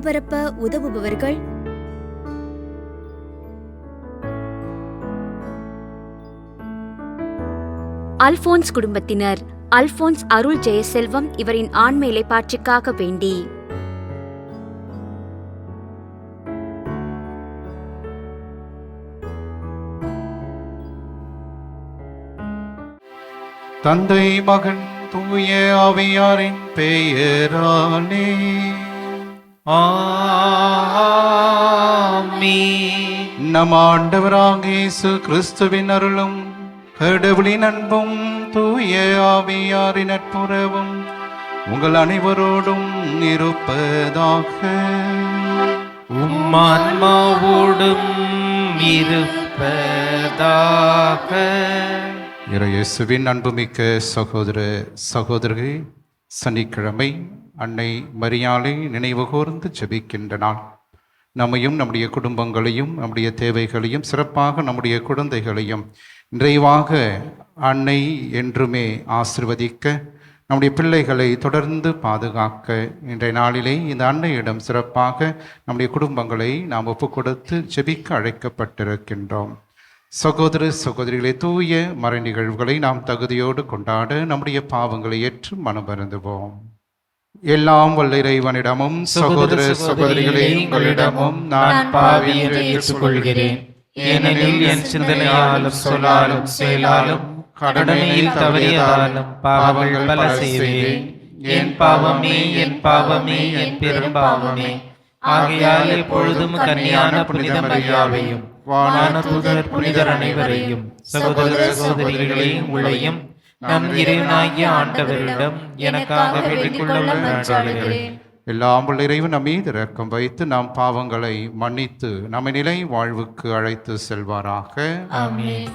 ஒளிபரப்ப உதவுபவர்கள் அல்போன்ஸ் குடும்பத்தினர். அல்போன்ஸ் அருள் ஜெயசெல்வம் இவரின் ஆன்ம இளைப்பாற்றிக்காக வேண்டி. தந்தை மகன் தூய ஆவியாரின் பெயராலே ஆமென். நம் ஆண்டவராகிய இயேசு கிறிஸ்துவின் அருளும் கடவுளின் அன்பும் தூய ஆவியாரின் நட்புறவும் உங்கள் அனைவரோடும் இருப்பதாக. உம்மான்மாவோடும் இருப்பதாக. இயேசுவின் அன்புமிக்க சகோதர சகோதரர்களே, சனிக்கிழமை அன்னை மரியாளை நினைவு கூர்ந்து ஜெபிக்கின்ற நாள். நம்மையும் நம்முடைய குடும்பங்களையும் நம்முடைய தேவைகளையும் சிறப்பாக நம்முடைய குழந்தைகளையும் நிறைவாக அன்னை என்றுமே ஆசிர்வதிக்க, நம்முடைய பிள்ளைகளை தொடர்ந்து பாதுகாக்க இன்றைய நாளிலே இந்த அன்னையிடம் சிறப்பாக நம்முடைய குடும்பங்களை நாம் ஒப்பு கொடுத்து ஜெபிக்க அழைக்கப்பட்டிருக்கின்றோம். சகோதர சகோதரிகளை, தூய மறை நிகழ்வுகளை நாம் தகுதியோடு கொண்டாட நம்முடைய பாவங்களை ஏற்று மனமருந்துவோம். எல்லாம் வல்ல இறைவனிடமும் சகோதர சகோதரிகளே உங்களிடமும் நான் பாவி என்று ஏற்றுக்கொள்கிறேன். ஏனெனில் என் சிந்தனையாலும் சொல்லாலும் செயலாலும் கடமையில் தவறியதாலும் பாவங்கள் பல செய்தேன். என் பாவமே என் பாவமே என் பெரும் பாவமே. ஆகையால் எப்பொழுதும் கன்னியான புனித மரியாவையும் வானதூதர் புனிதர் அனைவரையும் சகோதர சகோதரிகளையும் உங்களையும் நம் இறைவனாகிய ஆண்டவரிடம் எனக்காக வேண்டிக் கொள்ள வேண்டுகிறேன். எல்லாம் உள்ள இறைவன் நம் மீது இரக்கம் வைத்து நாம் பாவங்களை மன்னித்து நம்மை நிலை வாழ்வுக்கு அழைத்து செல்வாராக. ஆமென்.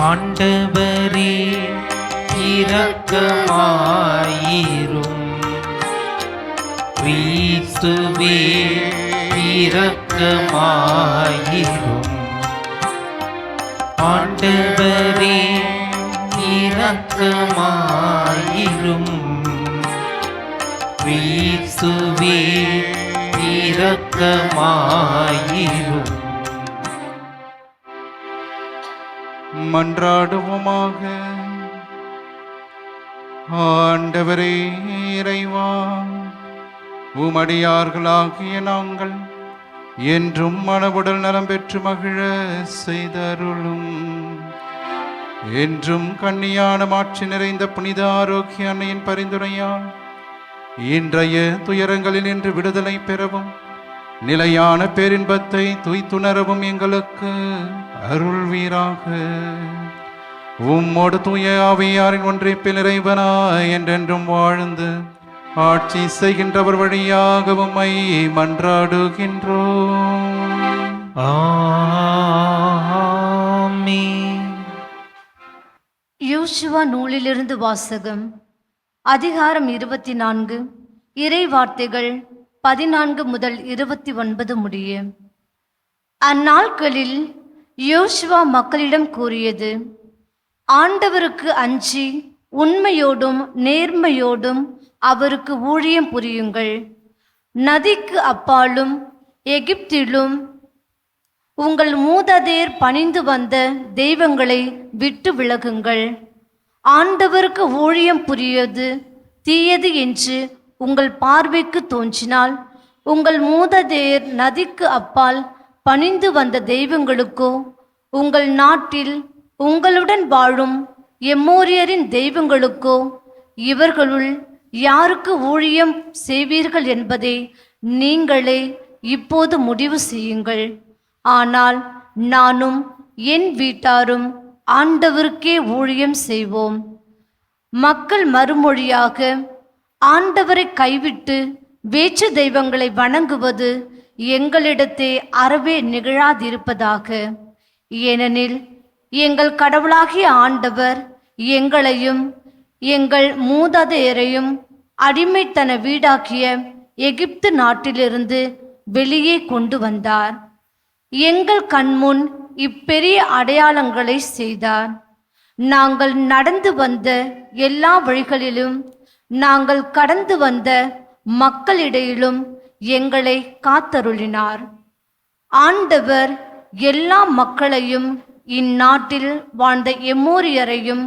ஆண்டவரே இரக்கமாயிரும். கிறிஸ்துவே இரக்கமாயிரும். ஆண்டவரே இரக்கமாயிரும். கிறிஸ்துவே இரக்கமாயிரும். மன்றாடுவோமாக. ஆண்டவரே இறைவா, உமடியார்களாகிய நாங்கள் என்றும் மனவுடல் நலம் பெற்று மகிழ செய்தருளும். என்றும் கன்னியான மாட்சி நிறைந்த புனித ஆரோக்கிய அன்னையின் பரிந்துரையால் இன்றைய துயரங்களில் நின்று விடுதலை பெறவும் நிலையான பேரின்பத்தை துய்த்துணரவும் எங்களுக்கு அருள்வீராக. உம்மோடு தூய ஆவியாரின் ஒன்றிப்பில் இறைவனாய் என்றென்றும் வாழ்ந்து ஆட்சி செய்கின்றவர் வழியாக உம்மை மன்றாடுகின்றோம். ஆமென். யோசுவா நூலிலிருந்து வாசகம். அதிகாரம் 24, இறை வார்த்தைகள் 14 முதல் 29 முடிய. அந்நாட்களில் யோசுவா மக்களிடம் கூறியது: ஆண்டவருக்கு அஞ்சி உண்மையோடும் நேர்மையோடும் அவருக்கு ஊழியம் புரியுங்கள். நதிக்கு அப்பாலும் எகிப்திலும் உங்கள் மூதாதையர் பணிந்து வந்த தெய்வங்களை விட்டு விலகுங்கள். ஆண்டவருக்கு ஊழியம் புரிவது தீயது என்று உங்கள் பார்வைக்கு தோன்றினால், உங்கள் மூதாதையர் நதிக்கு அப்பால் பணிந்து வந்த தெய்வங்களுக்கோ, உங்கள் நாட்டில் உங்களுடன் வாழும் எம்மோரியரின் தெய்வங்களுக்கோ இவர்களுள் யாருக்கு ஊழியம் செய்வீர்கள் என்பதை நீங்களே இப்போது முடிவு செய்யுங்கள். ஆனால் நானும் என் வீட்டாரும் ஆண்டவருக்கே ஊழியம் செய்வோம். மக்கள் மறுமொழியாக, ஆண்டவரை கைவிட்டு வேற்று தெய்வங்களை வணங்குவது எங்களிடத்தே அறவே நிகழாதிருப்பதாக. ஏனெனில் எங்கள் கடவுளாகிய ஆண்டவர் எங்களையும் எங்கள் மூதாதையரையும் அடிமைத்தன வீடாக்கிய எகிப்து நாட்டிலிருந்து வெளியே கொண்டு வந்தார். எங்கள் கண்முன் இப்பெரிய அடையாளங்களை செய்தார். நாங்கள் நடந்து வந்த எல்லா வழிகளிலும் நாங்கள் கடந்து வந்த மக்களிடையிலும் எங்களை காத்தருளினார். ஆண்டவர் எல்லா மக்களையும் இந்நாட்டில் வாழ்ந்த எமோரியரையும்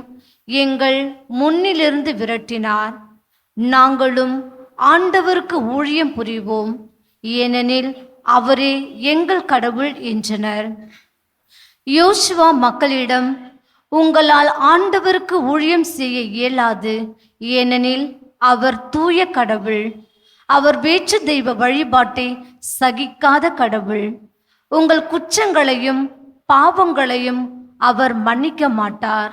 எங்கள் முன்னிலிருந்து விரட்டினார். நாங்களும் ஆண்டவருக்கு ஊழியம் புரிவோம், ஏனெனில் அவரே எங்கள் கடவுள் என்றனர். யோசுவா மக்களிடம், உங்களால் ஆண்டவருக்கு ஊழியம் செய்ய இயலாது, ஏனெனில் அவர் தூய கடவுள். அவர் வேற்று தெய்வ வழிபாட்டை சகிக்காத கடவுள். உங்கள் குற்றங்களையும் பாவங்களையும் அவர் மன்னிக்க மாட்டார்.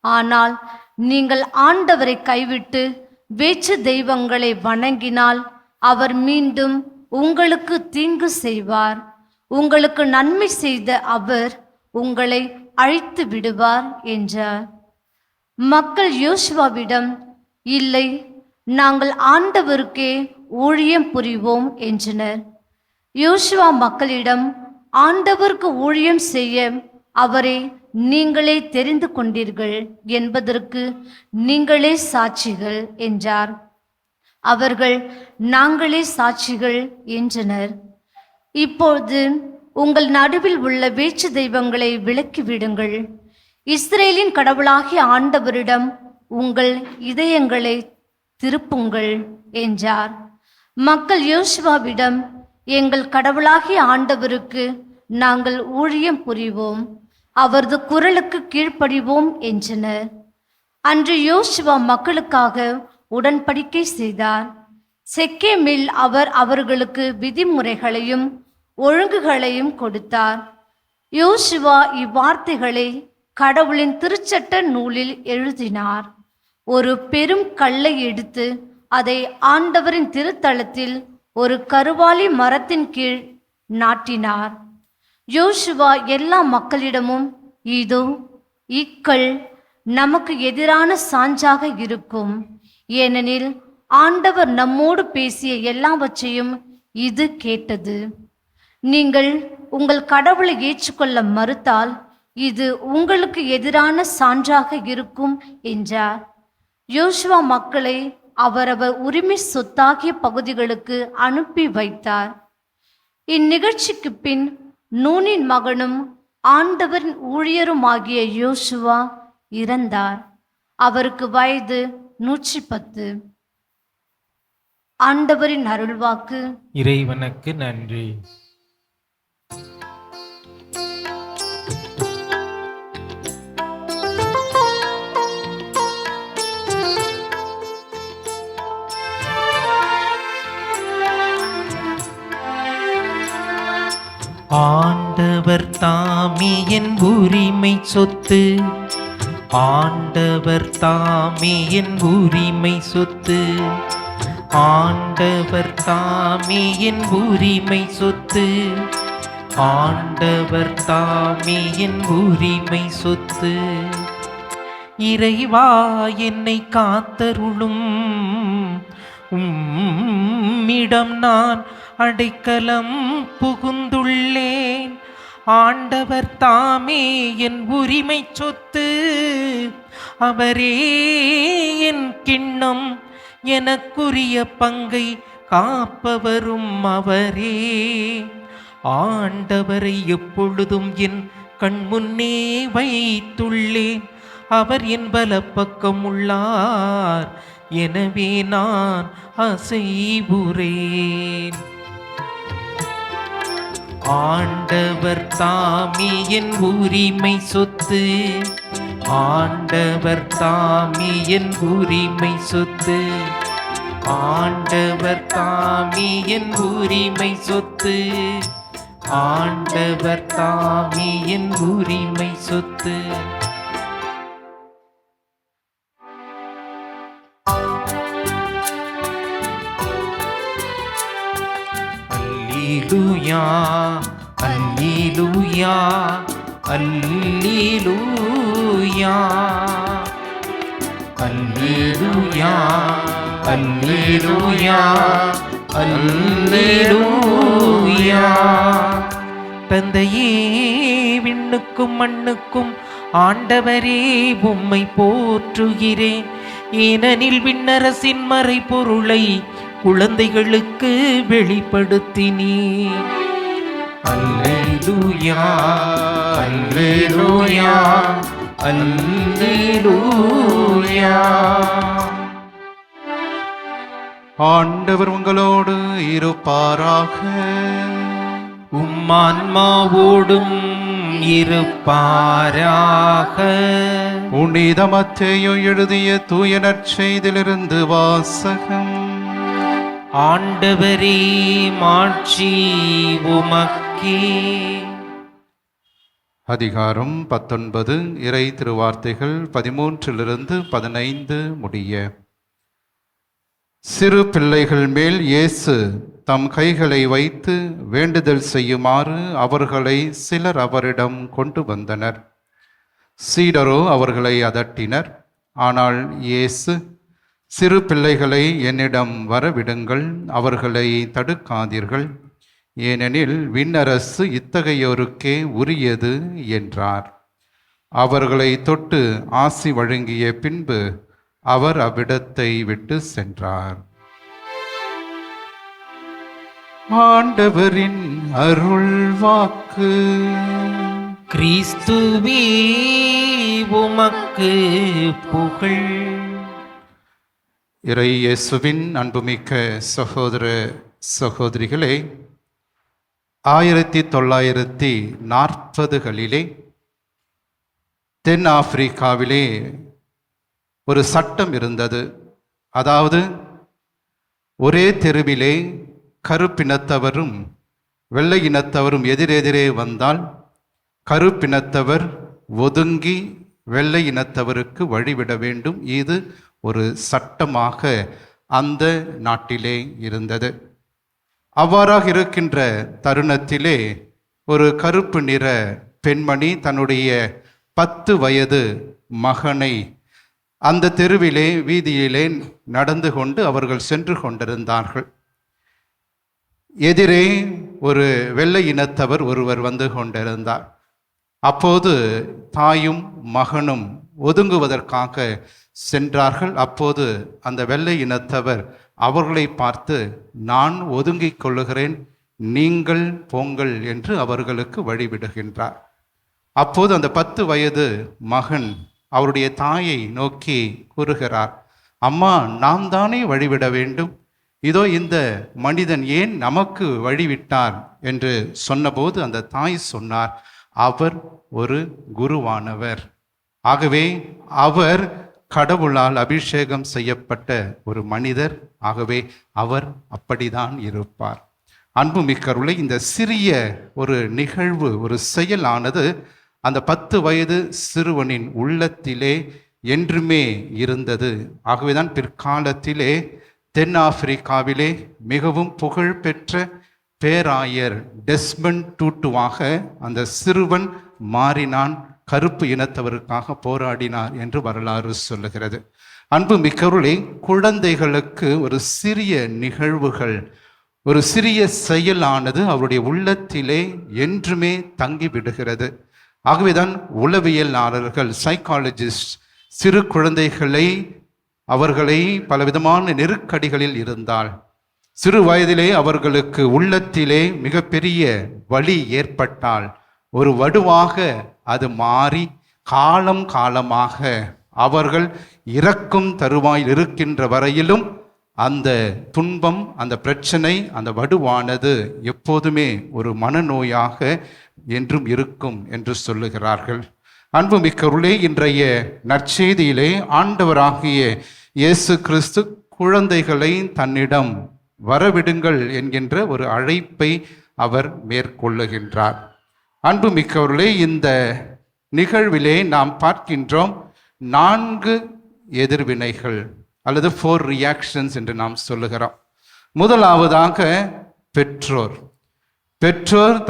ஆனால் நீங்கள் ஆண்டவரை கைவிட்டு வேற்று தெய்வங்களை வணங்கினால் அவர் மீண்டும் உங்களுக்கு தீங்கு செய்வார். உங்களுக்கு நன்மை செய்த அவர் உங்களை அழித்து விடுவார் என்றார். மக்கள் யோசுவாவிடம், இல்லை, நாங்கள் ஆண்டவருக்கே ஊழியம் புரிவோம் என்றனர். யோசுவா மக்களிடம், ஆண்டவருக்கு ஊழியம் செய்ய அவரை நீங்களே தெரிந்து கொண்டீர்கள் என்பதற்கு நீங்களே சாட்சிகள் என்றார். அவர்கள், நாங்களே சாட்சிகள் என்றனர். இப்பொழுது உங்கள் நடுவில் உள்ள வேற்று தெய்வங்களை விலக்கிவிடுங்கள். இஸ்ரேலின் கடவுளாகிய ஆண்டவரிடம் உங்கள் இதயங்களை திருப்புங்கள் என்றார். மக்கள் யோசுவாவிடம், எங்கள் கடவுளாகிய ஆண்டவருக்கு நாங்கள் ஊழியம் புரிவோம், அவரது குரலுக்கு கீழ்ப்படிவோம் என்றனர். அன்று யோசுவா மக்களுக்காக உடன்படிக்கை செய்தார். செக்கேமில் அவர் அவர்களுக்கு விதிமுறைகளையும் ஒழுங்குகளையும் கொடுத்தார். யோசுவா இவ்வார்த்தைகளை கடவுளின் திருச்சட்ட நூலில் எழுதினார். ஒரு பெரும் கல்லை எடுத்து அதை ஆண்டவரின் திருத்தலத்தில் ஒரு கருவாலி மரத்தின் கீழ் நாட்டினார். யோசுவா எல்லா மக்களிடமும், இதோ இக்கல் நமக்கு எதிரான சான்றாக இருக்கும், ஏனெனில் ஆண்டவர் நம்மோடு பேசிய எல்லாவற்றையும் இது கேட்டது. நீங்கள் உங்கள் கடவுளை ஏற்றுக்கொள்ள மறுத்தால் இது உங்களுக்கு எதிரான சான்றாக இருக்கும் என்றார். யோசுவா மக்களை அவரவர் உரிமை சொத்தாகிய பகுதிகளுக்கு அனுப்பி வைத்தார். இந்நிகழ்ச்சிக்கு பின் நூனின் மகனும் ஆண்டவரின் ஊழியருமாகிய யோசுவா இறந்தார். அவருக்கு வயது 110. ஆண்டவரின் அருள்வாக்கு. இறைவனுக்கு நன்றி. ஆண்டவர் தாமே என் உரிமை சொத்து, ஆண்டவர் தாமே என் உரிமை சொத்து, ஆண்டவர் தாமே என் உரிமை சொத்து, ஆண்டவர் தாமே என் உரிமை சொத்து. இறைவா என்னை காத்தருளும், உம்மிடம் நான் அடைக்கலம் புகுந்துள்ளேன். ஆண்டவர் தாமே என் உரிமை சொத்து, அவரே என் கிண்ணம், எனக்குரிய பங்கை காப்பவரும் அவரே. ஆண்டவரை எப்பொழுதும் என் கண்முன்னே வைத்துள்ளேன். அவர் என் பலப்பக்கம் உள்ளார், எனவே நான் அசைவுறேன். ஆண்டவர் தாமே என் உரிமை சொத்து, ஆண்டவர் தாமே என் உரிமை சொத்து, ஆண்டவர் தாமே என் உரிமை சொத்து, ஆண்டவர் தாமே என் உரிமை சொத்து. அல்லேலூயா, அல்லேலூயா, அல்லேலூயா, அல்லேலூயா, அல்லேலூயா, அல்லேலூயா. தந்தையே, விண்ணுக்கும் மண்ணுக்கும் ஆண்டவரே உம்மை போற்றுகிறேன். ஏனெனில் விண்ணரசின் மறைபொருளை குழந்தைகளுக்கு வெளிப்படுத்தினீ. அல்லேலூயா, அல்லேலூயா, அல்லேலூயா. ஆண்டவர் உங்களோடு இருப்பாராக. உம்மான்மாவோடும் இருப்பாராக. புனித மத்தேயு எழுதிய தூய நற்செய்தியிலிருந்து வாசகம். ஆண்டவரே, மாட்சி உமக்கே. அதிகாரம் 19, இறை திருவார்த்தைகள் 13-15 முடிய. சிறு பிள்ளைகள் மேல் இயேசு தம் கைகளை வைத்து வேண்டுதல் செய்யுமாறு அவர்களை சிலர் அவரிடம் கொண்டு வந்தனர். சீடரோ அவர்களை அதட்டினர். ஆனால் இயேசு, சிறு பிள்ளைகளை என்னிடம் வரவிடுங்கள், அவர்களை தடுக்காதீர்கள், ஏனெனில் விண்ணரசு இத்தகையோருக்கே உரியது என்றார். அவர்களை தொட்டு ஆசி வழங்கிய பின்பு அவர் அவ்விடத்தை விட்டு சென்றார். ஆண்டவரின் அருள் வாக்கு. கிறிஸ்துவே, உமக்கு புகழ். இறை இயேசுவின் அன்புமிக்க சகோதர சகோதரிகளே, 1940களிலே தென் ஆப்பிரிக்காவிலே ஒரு சட்டம் இருந்தது. அதாவது ஒரே தெருவிலே கருப்பினத்தவரும் வெள்ளை இனத்தவரும் எதிரெதிரே வந்தால் கருப்பினத்தவர் ஒதுங்கி வெள்ளை இனத்தவருக்கு வழிவிட வேண்டும். இது ஒரு சட்டமாக அந்த நாட்டிலே இருந்தது. அவ்வாறாக இருக்கின்ற தருணத்திலே ஒரு கருப்பு நிற பெண்மணி தன்னுடைய 10 வயது மகனை அந்த தெருவிலே வீதியிலே நடந்து கொண்டு அவர்கள் சென்று கொண்டிருந்தார்கள். எதிரே ஒரு வெள்ளை இனத்தவர் ஒருவர் வந்து கொண்டிருந்தார். அப்போது தாயும் மகனும் ஒதுங்குவதற்காக சென்றார்கள். அப்போது அந்த வெள்ளை இனத்தவர் அவர்களை பார்த்து, நான் ஒதுங்கிக் கொள்ளுகிறேன், நீங்கள் போங்கள் என்று அவர்களுக்கு வழிவிடுகின்றார். அப்போது அந்த 10 வயது மகன் அவருடைய தாயை நோக்கி கூறுகிறார், அம்மா, நாம் தானே வழிவிட வேண்டும், இதோ இந்த மனிதன் ஏன் நமக்கு வழிவிட்டார் என்று சொன்னபோது அந்த தாய் சொன்னார், அவர் ஒரு குருவானவர், ஆகவே அவர் கடவுளால் அபிஷேகம் செய்யப்பட்ட ஒரு மனிதர், ஆகவே அவர் அப்படிதான் இருப்பார். அன்புமிக்கருளை, இந்த சிறிய ஒரு நிகழ்வு, ஒரு செயலானது அந்த 10 வயது சிறுவனின் உள்ளத்திலே என்றுமே இருந்தது. ஆகவேதான் பிற்காலத்திலே தென் ஆப்பிரிக்காவிலே மிகவும் புகழ்பெற்ற பேராயர் டெஸ்மண்ட் டூட்டுவாக அந்த சிறுவன் மாறினான், கருப்பு இனத்தவருக்காக போராடினார் என்று வரலாறு சொல்லுகிறது. அன்பு மிக்கவர்களே, குழந்தைகளுக்கு ஒரு சிறிய நிகழ்வுகள், ஒரு சிறிய செயலானது அவருடைய உள்ளத்திலே என்றுமே தங்கிவிடுகிறது. ஆகவேதான் உளவியலாளர்கள், சைக்காலஜிஸ்ட், சிறு குழந்தைகளை அவர்களை பலவிதமான நெருக்கடிகளில் இருந்தால் சிறு வயதிலே அவர்களுக்கு உள்ளத்திலே மிகப்பெரிய வலி ஏற்பட்டால் ஒரு வடுவாக அது மாறி காலம் காலமாக அவர்கள் இறக்கும் தருவாயில் இருக்கின்ற வரையிலும் அந்த துன்பம், அந்த பிரச்சனை, அந்த வடுவானது எப்போதுமே ஒரு மனநோயாக என்றும் இருக்கும் என்று சொல்லுகிறார்கள். அன்புமிக்கவர்களே, இன்றைய நற்செய்தியிலே ஆண்டவராகிய இயேசு கிறிஸ்து குழந்தைகளை தன்னிடம் வரவிடுங்கள் என்கின்ற ஒரு அழைப்பை அவர் மேற்கொள்ளுகின்றார். அன்புமிக்கவர்களே, இந்த நிகழ்விலே நாம் பார்க்கின்றோம் 4 எதிர்வினைகள் அல்லது 4 ரியாக்ஷன்ஸ் என்று நாம் சொல்லுகிறோம். முதலாவதாக பெற்றோர்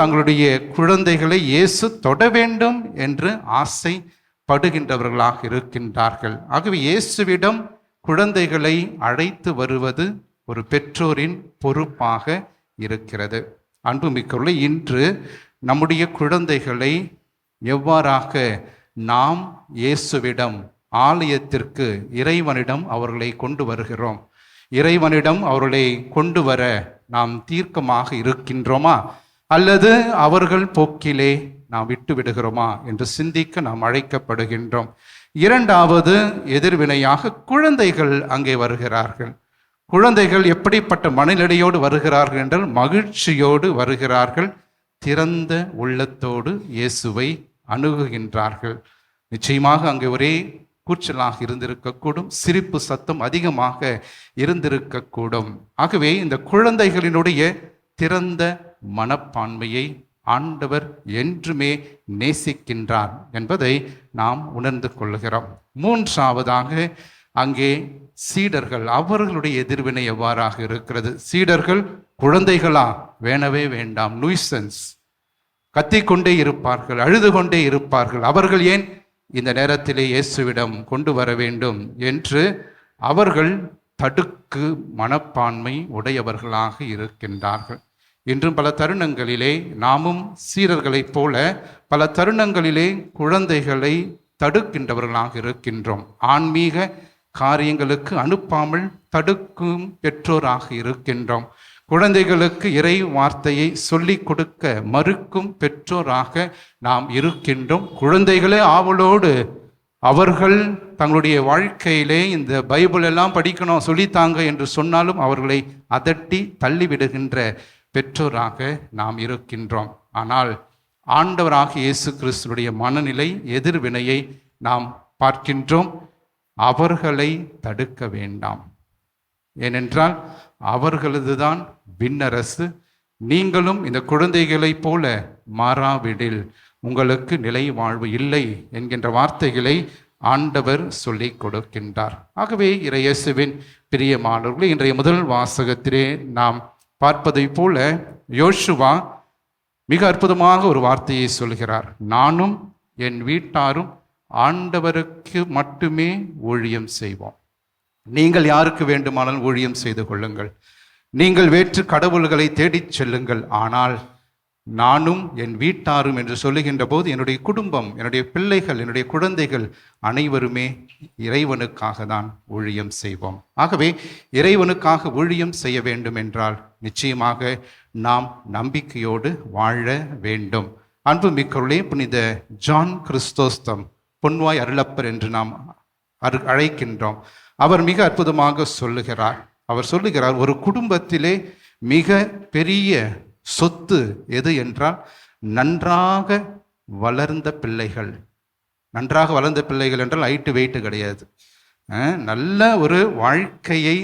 தங்களுடைய குழந்தைகளை இயேசு தொட வேண்டும் என்று ஆசைப்படுகின்றவர்களாக இருக்கின்றார்கள். ஆகவே இயேசுவிடம் குழந்தைகளை அழைத்து வருவது ஒரு பெற்றோரின் பொறுப்பாக இருக்கிறது. அன்புமிக்கவர்களே, இன்று நம்முடைய குழந்தைகளை எவ்வாறாக நாம் இயேசுவிடம் ஆலயத்திற்கு இறைவனிடம் அவர்களை கொண்டு வருகிறோம். இறைவனிடம் அவர்களை கொண்டு வர நாம் தீர்க்கமாக இருக்கின்றோமா, அல்லது அவர்கள் போக்கிலே நாம் விட்டு விடுகிறோமா என்று சிந்திக்க நாம் அழைக்கப்படுகின்றோம். இரண்டாவது எதிர்வினையாக குழந்தைகள் அங்கே வருகிறார்கள். குழந்தைகள் எப்படிப்பட்ட மனநிலையோடு வருகிறார்கள் என்றால் மகிழ்ச்சியோடு வருகிறார்கள். திறந்த உள்ளத்தோடு இயேசுவை அணுகுகின்றார்கள். நிச்சயமாக அங்கே ஒரே கூச்சலாக இருந்திருக்கக்கூடும், சிரிப்பு சத்தம் அதிகமாக இருந்திருக்கக்கூடும். ஆகவே இந்த குழந்தைகளினுடைய திறந்த மனப்பான்மையை ஆண்டவர் என்றுமே நேசிக்கின்றார் என்பதை நாம் உணர்ந்து கொள்கிறோம். மூன்றாவதாக அங்கே சீடர்கள், அவர்களுடைய எதிர்வினை எவ்வாறாக இருக்கிறது? சீடர்கள் குழந்தைகளா? வேணவே வேண்டாம், நுய்சன்ஸ், கத்திக்கொண்டே இருப்பார்கள், அழுது கொண்டே இருப்பார்கள். அவர்கள் ஏன் இந்த நேரத்திலே இயேசுவிடம் கொண்டு வர வேண்டும் என்று அவர்கள் தடுக்கு மனப்பான்மை உடையவர்களாக இருக்கின்றார்கள். இன்றும் பல தருணங்களிலே நாமும் சீடர்களைப் போல பல தருணங்களிலே குழந்தைகளை தடுக்கின்றவர்களாக இருக்கின்றோம். ஆன்மீக காரியங்களுக்கு அனுப்பாமல் தடுக்கும் பெற்றோராக இருக்கின்றோம். குழந்தைகளுக்கு இறை வார்த்தையை சொல்லிக் கொடுக்க மறுக்கும் பெற்றோராக நாம் இருக்கின்றோம். குழந்தைகளே ஆவலோடு அவர்கள் தங்களுடைய வாழ்க்கையிலே இந்த பைபிள் எல்லாம் படிக்கணும், சொல்லித்தாங்க என்று சொன்னாலும் அவர்களை அதட்டி தள்ளிவிடுகின்ற பெற்றோராக நாம் இருக்கின்றோம். ஆனால் ஆண்டவராக இயேசு கிறிஸ்துடைய மனநிலை எதிர்வினையை நாம் பார்க்கின்றோம். அவர்களை தடுக்க வேண்டாம், ஏனென்றால் அவர்களதுதான் விண்ணரசு. நீங்களும் இந்த குழந்தைகளைப் போல மாறாவிடில் உங்களுக்கு நிலை வாழ்வு இல்லை என்கின்ற வார்த்தைகளை ஆண்டவர் சொல்லிக் கொடுக்கின்றார். ஆகவே இயேசுவின் பிரியமானவர்களே, இன்றைய முதல் வாசகத்திலே நாம் பார்ப்பதை போல யோசுவா மிக அற்புதமாக ஒரு வார்த்தையை சொல்கிறார். நானும் என் வீட்டாரும் ஆண்டவருக்கு மட்டுமே ஊழியம் செய்வோம். நீங்கள் யாருக்கு வேண்டுமானாலும் ஊழியம் செய்து கொள்ளுங்கள், நீங்கள் வேற்று கடவுள்களை தேடிச் செல்லுங்கள், ஆனால் நானும் என் வீட்டாரும் என்று சொல்லுகின்ற போது என்னுடைய குடும்பம், என்னுடைய பிள்ளைகள், என்னுடைய குழந்தைகள் அனைவருமே இறைவனுக்காக தான் ஊழியம் செய்வோம். ஆகவே இறைவனுக்காக ஊழியம் செய்ய வேண்டும் என்றால் நிச்சயமாக நாம் நம்பிக்கையோடு வாழ வேண்டும். அன்புமிக்கவர்களே, புனித ஜான் கிறிஸ்தோஸ்தம், பொன்வாய் அருளப்பர் என்று நாம் அழைக்கின்றோம். அவர் மிக அற்புதமாக சொல்லுகிறார். அவர் சொல்லுகிறார், ஒரு குடும்பத்திலே மிக பெரிய சொத்து எது என்றால் நன்றாக வளர்ந்த பிள்ளைகள். நன்றாக வளர்ந்த பிள்ளைகள் என்றால் ஹைட்டு வெயிட்டு கிடையாது, நல்ல ஒரு வாழ்க்கையை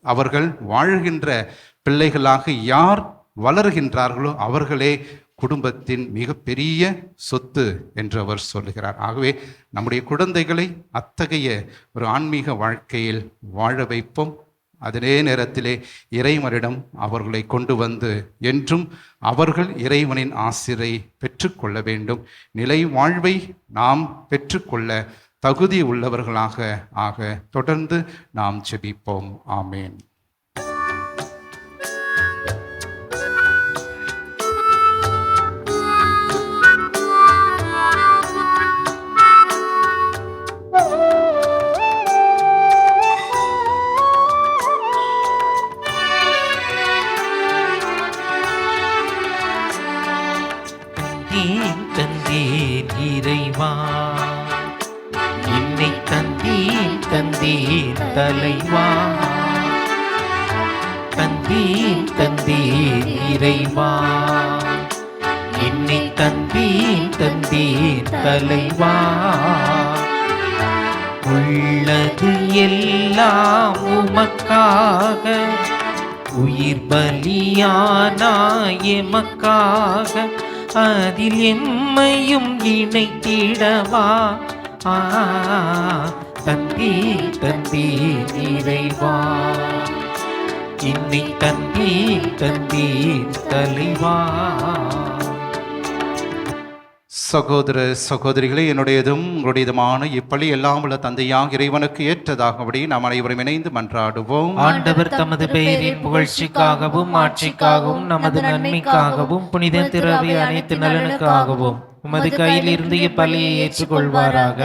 அவர்கள் வாழ்கின்ற பிள்ளைகளாக யார் வளர்கின்றார்களோ அவர்களே குடும்பத்தின் மிகப்பெரிய சொத்து என்று அவர் சொல்லுகிறார். ஆகவே நம்முடைய குழந்தைகளை அத்தகைய ஒரு ஆன்மீக வாழ்க்கையில் வாழ வைப்போம். அதே நேரத்திலே இறைவனிடம் அவர்களை கொண்டு வந்து என்றும் அவர்கள் இறைவனின் ஆசிரை பெற்றுக்கொள்ள வேண்டும். நிலை வாழ்வை நாம் பெற்றுக்கொள்ள தகுதி உள்ளவர்களாக ஆக தொடர்ந்து நாம் ஜெபிப்போம். ஆமேன். தந்தேன் இறைவா, என்னை தந்தேன் தலைவா. தந்தேன் இறைவா, என்னை தந்தேன் தலைவா. உள்ளது எல்லாம் உமக்காக, உயிர் பலியானாய் எமக்காக, அதில் எம்மையும் இணைத்திடவா. தந்தேன் இறைவா, என்னை தந்தேன் தலைவா. சகோதர சகோதரிகளே, என்னுடையதும் உங்களுடையதுமான இப்பள்ளி எல்லாம் உள்ள தந்தையாக இறைவனுக்கு ஏற்றதாகபடி நாம் அனைவரும் இணைந்து மன்றாடுவோம். ஆண்டவர் தமது பெயரின் புகழ்ச்சிக்காகவும் ஆட்சிக்காகவும் நமது நன்மைக்காகவும் புனித திரவி அனைத்து நலனுக்காகவும் உமது கையில் இருந்து இப்பள்ளியை ஏற்றுக்கொள்வாராக.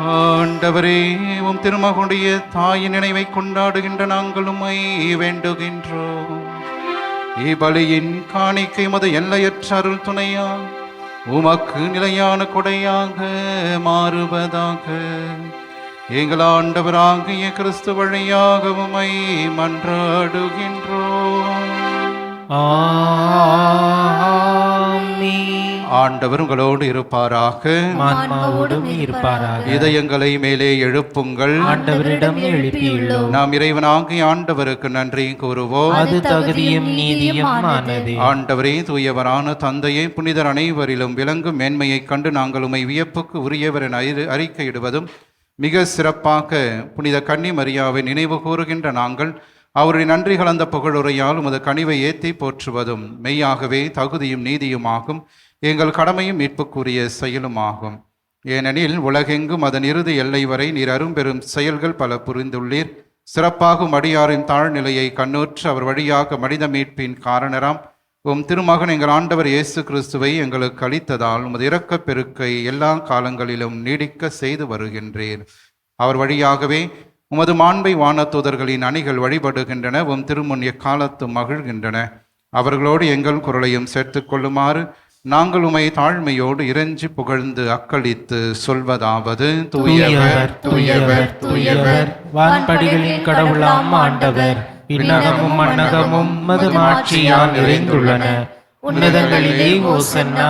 ஆண்டவரே, உம் திருமகனுடைய தாயின் நினைவை கொண்டாடுகின்ற நாங்கள் உம்மை வேண்டுகின்றோம். இப்பலியின் காணிக்கை மது எல்லையற்ற அருள் துணையா உமக்கு நிலையான கொடையாக மாறுவதாக. எங்கள் ஆண்டவராகிய கிறிஸ்து வழியாக உம்மை மன்றாடுகின்றோம். ஆமென். ஆண்டவர் உங்களோடு இருப்பாராக. ஆன்மாவோடும் இருப்பாராக. இதயங்களை மேலே எழுப்புங்கள். ஆண்டவரிடம் எழுப்பியுள்ளோம். நாம் இறைவனாகிய ஆண்டவருக்கு நன்றி கூறுவோம். அது தகுதியும் நீதியும் ஆனதே. ஆண்டவரே, தூயவரான தந்தையை, புனிதர் அனைவரிலும் விளங்கும் மேன்மையைக் கண்டு நாங்கள் உம்மை வியப்புக்கு உரியவர் என அறிக்கையிடுவதும், மிக சிறப்பாக புனித கன்னி மரியாவை நினைவு கூறுகின்ற நாங்கள் அவருடைய நன்றி கலந்த புகழுரையால் உமது கனிவை ஏற்றி போற்றுவதும் மெய்யாகவே தகுதியும் நீதியுமாகும், எங்கள் கடமையும் மீட்புக்குரிய செயலுமாகும். ஏனெனில் உலகெங்கும் அதன் இறுதி எல்லை வரை நீர் அரும்பெரும் செயல்கள் பல புரிந்துள்ளீர். சிறப்பாகும் அடியாரின் தாழ்நிலையை கண்ணூற்று அவர் வழியாக மனித மீட்பின் காரணராம் உம் திருமகன் எங்கள் ஆண்டவர் இயேசு கிறிஸ்துவை எங்களுக்கு அளித்ததால் உமது இரக்கப் பெருக்கை எல்லா காலங்களிலும் நீடிக்க செய்து வருகின்றீர். அவர் வழியாகவே உமது மாண்பை வானதூதர்களின் அணிகள் வழிபடுகின்றன, உம் திருமுன் எக்காலத்தும் மகிழ்கின்றன. அவர்களோடு எங்கள் குரலையும் சேர்த்துக் கொள்ளுமாறு நாங்கள் உமை தாழ்மையோடு இறைஞ்சி புகழ்ந்து அக்களித்து சொல்வதாவது: தூயவர் தூயவர் தூயவர், வான்படிகளின் கடவுளாம் ஆண்டவர். விண்ணகமும் மண்ணகமும் மது மாட்சியால் நிறைந்துள்ளன. உன்னதங்களிலே ஓசன்னா.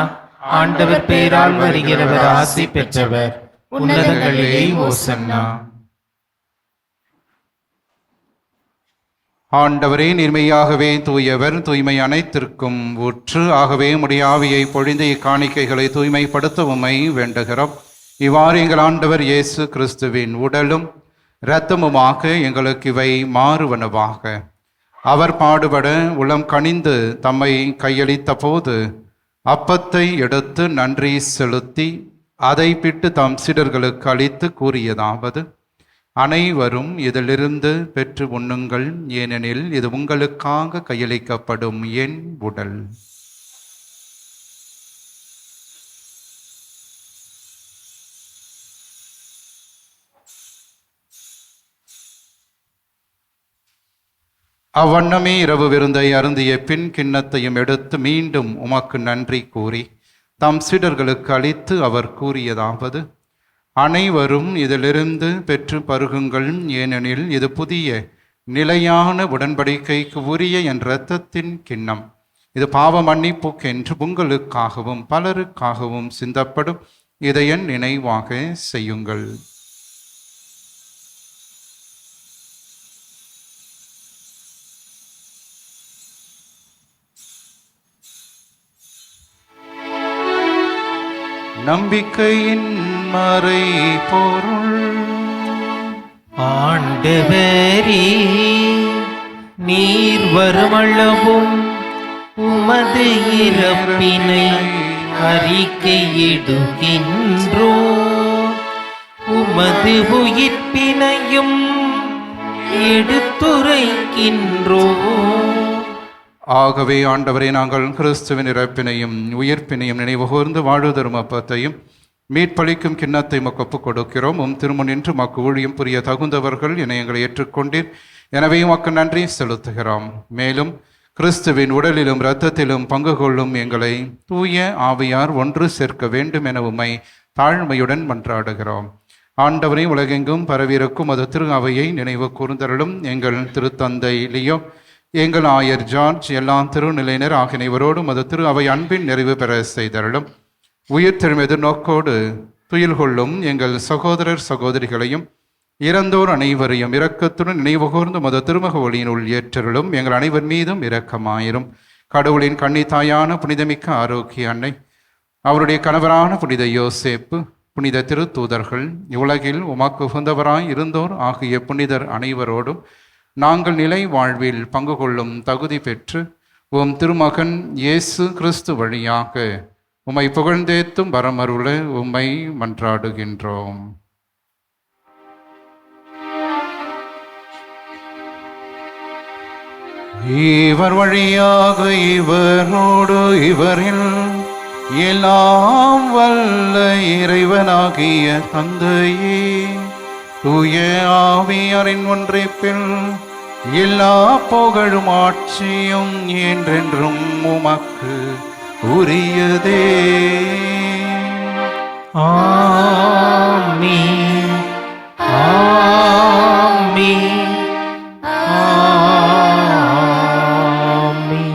ஆண்டவர் பெயரால் வருகிறவர் ஆசி பெற்றவர். உன்னதங்களிலே ஓசன்னா. ஆண்டவரே, நீர்மையாகவே தூயவர், தூய்மை அனைத்திற்கும் ஊற்று. ஆகவே முடியாவியை பொழிந்து இக்காணிக்கைகளை தூய்மைப்படுத்த உம்மை வேண்டுகிறோம். இவ்வாறு எங்கள் ஆண்டவர் இயேசு கிறிஸ்துவின் உடலும் இரத்தமுமாக எங்களுக்கு இவை மாறுவனவாக. அவர் பாடுபட உளம் கனிந்து தம்மை கையளித்த போது அப்பத்தை எடுத்து நன்றி செலுத்தி அதை பிட்டு தம் சீடர்களுக்கு அளித்து கூறியதாவது: அனைவரும் இதிலிருந்து பெற்று உண்ணுங்கள், ஏனெனில் இது உங்களுக்காக கையளிக்கப்படும் என் உடல். அவ்வண்ணமே இரவு விருந்தை அருந்திய பின் கிண்ணத்தையும் எடுத்து மீண்டும் உமக்கு நன்றி கூறி தம் சீடர்களுக்கு அளித்து அவர் கூறியதாவது: அனைவரும் இதிலிருந்து பெற்று பருகுங்கள், ஏனெனில் இது புதிய நிலையான உடன்படிக்கைக்கு உரிய என் இரத்தத்தின் கிண்ணம். இது பாவ மன்னிப்புக்கென்று உங்களுக்காகவும் பலருக்காகவும் சிந்தப்படும். இதை என் நினைவாக செய்யுங்கள். நம்பிக்கையின் மறை பொருள். ஆண்டவரே, நீர் வருமளவும் உமது இறப்பினை அறிக்கையிடுகின்றோம், உமது உயிர்ப்பினையும் எடுத்துரைக்கின்றோம். ஆகவே ஆண்டவரே, நாங்கள் கிறிஸ்துவின் இறப்பினையும் உயிர்ப்பினையும் நினைவு கூர்ந்து வாழ்வுதரும் அப்பத்தையும் மீட்பளிக்கும் கிண்ணத்தை ஒப்புக் கொடுக்கிறோம். திருமுன் நின்று மக்கு ஊழியம் புரிய தகுந்தவர்கள் என எங்களை ஏற்றுக்கொண்டீர். எனவே உமக்கு நன்றி செலுத்துகிறோம். மேலும் கிறிஸ்துவின் உடலிலும் இரத்தத்திலும் பங்கு கொள்ளும் எங்களை தூய ஆவியார் ஒன்று சேர்க்க வேண்டும் என உம்மை தாழ்மையுடன் மன்றாடுகிறோம். ஆண்டவரை, உலகெங்கும் பரவியிருக்கும் அது திரு அவையை நினைவு கூர்ந்தருளும். எங்கள் திருத்தந்தை லியோ, எங்கள் ஆயர் ஜார்ஜ், எல்லா திருநிலையினர் ஆகிய அனைவரோடும் அது திரு அவை அன்பின் நிறைவு பெற செய்தருளும். உயிர் தெழும் எதிர்நோக்கோடு துயில் கொள்ளும் எங்கள் சகோதரர் சகோதரிகளையும் இறந்தோர் அனைவரையும் இரக்கத்துடன் நினைவுகூர்ந்து மத திருமக ஒளியினுள் ஏற்றருளும். எங்கள் அனைவர் மீதும் இரக்கமாயிரும். கடவுளின் கன்னித்தாயான புனிதமிக்க ஆரோக்கிய அன்னை, அவருடைய கணவரான புனித யோசேப்பு, புனித திருத்தூதர்கள், இவ்வுலகில் உமக்கு உகந்தவராய் இருந்தோர் ஆகிய புனிதர் அனைவரோடும் நாங்கள் நிலை வாழ்வில் பங்கு கொள்ளும் தகுதி பெற்று உம் திருமகன் இயேசு கிறிஸ்து வழியாக உம்மை புகழ்ந்தேத்தும் வரமருள உம்மை மன்றாடுகின்றோம். இவர் வழியாக இவரோடு இவரில் எல்லாம் வல்ல இறைவனாகிய தந்தையே, தூய ஆவியாரின் ஒன்றிப்பில் எல்லா புகழும் ஆட்சியும் என்றென்றும் உமக்கு உரியதே. ஆமென். ஆமென். ஆமென்.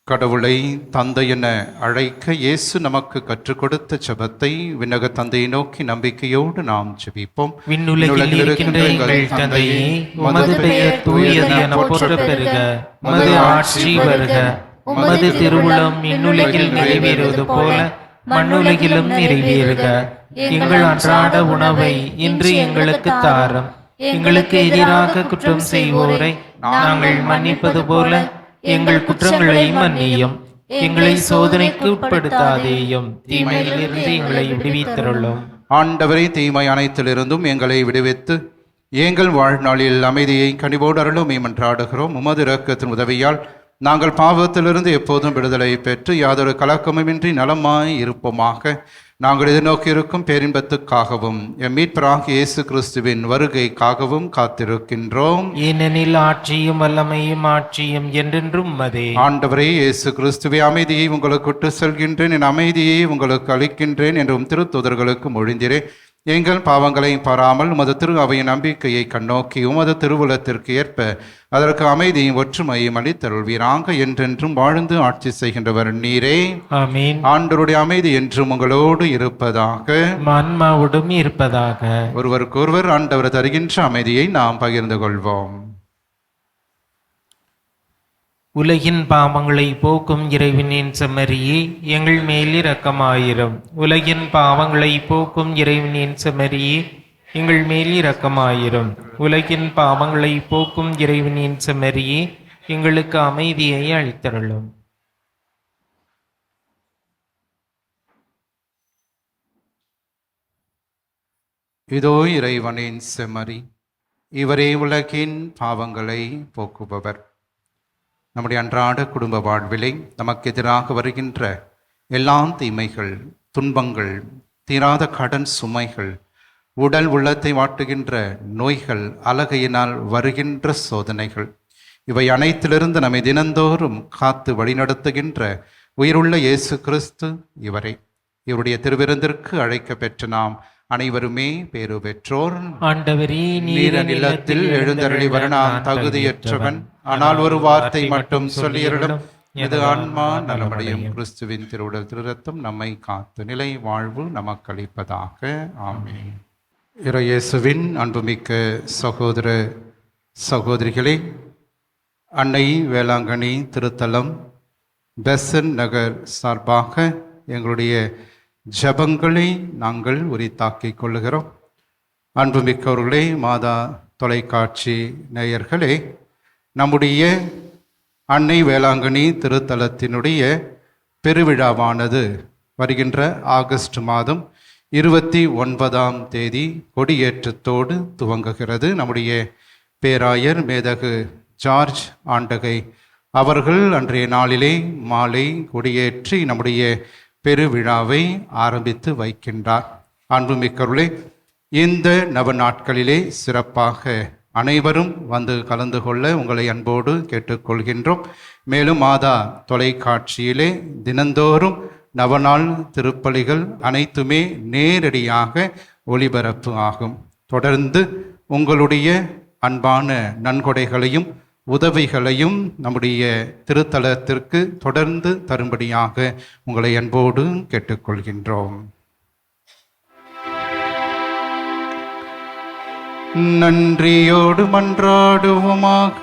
கடவுளை தந்தை என அழைக்க இயேசு நமக்கு கற்றுக் கொடுத்த ஜெபத்தை விண்ணக தந்தையை நோக்கி நம்பிக்கையோடு நாம் ஜெபிப்போம். விண்ணுலகில் இருக்கின்ற எங்கள் தந்தையே, உமது பெயர் தூயது என போற்றப் பெறுக. உமது ஆட்சி வருக. உமது திருவுளம் விண்ணுலகில் நிறைவேறுவது போல மண்ணுலகிலும் நிறைவேறுக. எங்கள் அன்றாட உணவை இன்று எங்களுக்கு தாரும். எங்களுக்கு எதிராக குற்றம் செய்வோரை நாங்கள் மன்னிப்பது போல எங்கள் குற்றங்களை மன்னியும். எங்களை சோதனைக்கு உட்படுத்தாதேயும், தீமையிலிருந்து எங்களை விடுவித்தருளும். ஆண்டவரே, தீமை அனைத்திலிருந்தும் எங்களை விடுவித்து எங்கள் வாழ்நாளில் அமைதியை கனிவோடு அருளும் மன்றாடுகிறோம். உமது இரக்கத்தின் உதவியால் நாங்கள் பாவத்திலிருந்து எப்போதும் விடுதலை பெற்று யாதொரு கலக்கமுமின்றி நலமாய் இருப்போமாக. நாங்கள் எதிர்நோக்கி இருக்கும் பேரின்பத்துக்காகவும் எம் மீட்பராகிய இயேசு கிறிஸ்துவின் வருகைக்காகவும் காத்திருக்கின்றோம். ஏனெனில் ஆட்சியும் வல்லமையும் ஆட்சியும் என்றென்றும் உமதே. ஆண்டவரே இயேசு கிறிஸ்துவே, அமைதியை உங்களுக்கு விட்டு செல்கின்றேன், என் அமைதியை உங்களுக்கு அளிக்கின்றேன் என்றும் திருத்தூதர்களுக்கு மொழிந்திரே. எங்கள் பாவங்களை பாராமல் உமது திரு அவையின் நம்பிக்கையை கண்ணோக்கி உமது திருவுலத்திற்கு ஏற்ப அதற்கு அமைதியும் ஒற்றுமையும் அளித்தருள்வீராக. என்றென்றும் வாழ்ந்து ஆட்சி செய்கின்றவர் நீரே. ஆமென். ஆண்டவருடைய அமைதி என்றும் உங்களோடு இருப்பதாக, ஆன்மாவோடும் இருப்பதாக. ஒருவருக்கொருவர் ஆண்டவர் தருகின்ற அமைதியை நாம் பகிர்ந்து கொள்வோம். உலகின் பாவங்களை போக்கும் இறைவனின் செம்மறியே, எங்கள் மேல் இரக்கமாயிரும். உலகின் பாவங்களை போக்கும் இறைவனின் செம்மறியே, எங்கள் மேல் இரக்கமாயிரும். உலகின் பாவங்களை போக்கும் இறைவனின் செம்மறியே, எங்களுக்கு அமைதியை அளித்தருளும். இதோ இறைவனின் செம்மறி, இவரே உலகின் பாவங்களை போக்குபவர். நம்முடைய அன்றாட குடும்ப வாழ்விலே நமக்கு எதிராக வருகின்ற எல்லா தீமைகள், துன்பங்கள், தீராத கடன் சுமைகள், உடல் உள்ளத்தை வாட்டுகின்ற நோய்கள், அலகையினால் வருகின்ற சோதனைகள், இவை அனைத்திலிருந்து நம்மை தினந்தோறும் காத்து வழிநடத்துகின்ற உயிருள்ள இயேசு கிறிஸ்து இவரே. இவருடைய திருவிருந்திற்கு அழைக்க பெற்ற நாம் அனைவருமே பேறு பெற்றோர். ஆண்டவரே, நீர நிலத்தில் எழுந்தருளி வர நான் தகுதியற்றவன், ஆனால் ஒரு வார்த்தை மட்டும் சொல்லியருளும், இது ஆன்மா நலமடையும். கிறிஸ்துவின் திருவுடல் திருரத்தம் நம்மை காத்து நிலை வாழ்வு நமக்கு அளிப்பதாக. ஆமென். இறையேசுவின் அன்புமிக்க சகோதர சகோதரிகளே, அன்னை வேளாங்கண்ணி திருத்தலம் பெசன் நகர் சார்பாக எங்களுடைய ஜபங்களை நாங்கள் உரித்தாக்கிக் கொள்ளுகிறோம். அன்புமிக்கவர்களே, மாதா தொலைக்காட்சி நேயர்களே, நம்முடைய அன்னை வேளாங்கண்ணி திருத்தலத்தினுடைய பெருவிழாவானது வருகின்ற ஆகஸ்ட் மாதம் 29ஆம் தேதி கொடியேற்றத்தோடு துவங்குகிறது. நம்முடைய பேராயர் மேதகு ஜார்ஜ் ஆண்டகை அவர்கள் அன்றைய நாளிலே மாலை கொடியேற்றி நம்முடைய பெருவிழாவை ஆரம்பித்து வைக்கின்றார். அன்புமிக்கவர்களே, இந்த நவ நாட்களிலே சிறப்பாக அனைவரும் வந்து கலந்து கொள்ள உங்களை அன்போடு கேட்டுக்கொள்கின்றோம். மேலும் மாதா தொலைக்காட்சியிலே தினந்தோறும் நவநாள் திருப்பலிகள் அனைத்துமே நேரடியாக ஒளிபரப்பு ஆகும். தொடர்ந்து உங்களுடைய அன்பான நன்கொடைகளையும் உதவிகளையும் நம்முடைய திருத்தலத்திற்கு தொடர்ந்து தரும்படியாக உங்களை அன்போடு கேட்டுக்கொள்கின்றோம். நன்றியோடு மன்றாடுவோமாக.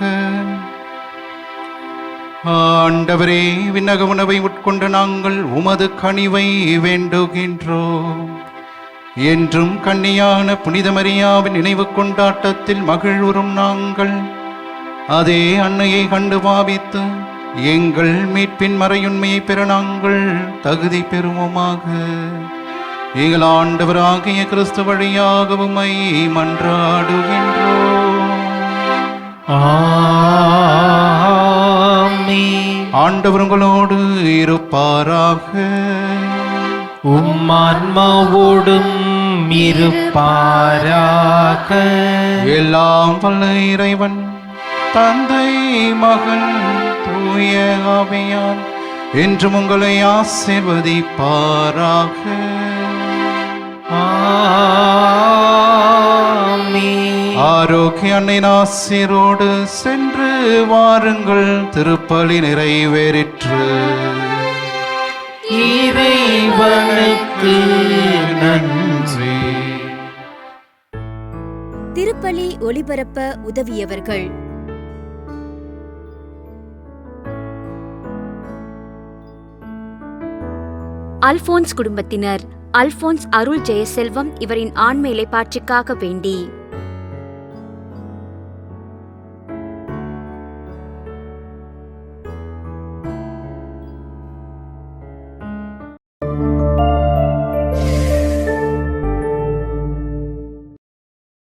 ஆண்டவரே, விண்ணக உணவை உட்கொண்டு நாங்கள் உமது கனிவை வேண்டுகின்றோம். என்றும் கன்னியான புனித மரியாவின் நினைவு கொண்டாட்டத்தில் மகிழ்வுறும் நாங்கள் அதே அன்னையை கண்டு பாவித்து எங்கள் மீட்பின் மறையுண்மையை பெற நாங்கள் தகுதி பெறுவோமாக. எங்கள் ஆண்டவராகிய கிறிஸ்து வழியாக உம்மை மன்றாடுகின்றோம். ஆமென். ஆண்டவர் உங்களோடு உம்மான்மாவோடும் இருப்பாராக. எல்லாம் வல்ல இறைவன் தந்தை மகன் தூய ஆவியார் என்றும் உங்களை ஆசீர்வதிப்பாராக. ஆமென். ஆரோக்கிய அன்னையின் ஆசீரோடு சென்று வாருங்கள். திருப்பலி நிறைவேறிற்று. இறைவனுக்கு நன்றி. திருப்பலி ஒளிபரப்ப உதவியவர்கள்: அல்போன்ஸ் குடும்பத்தினர். அல்போன்ஸ் அருள் ஜெயசெல்வம் இவரின் ஆன்ம இளைப்பாற்றிக்காக வேண்டி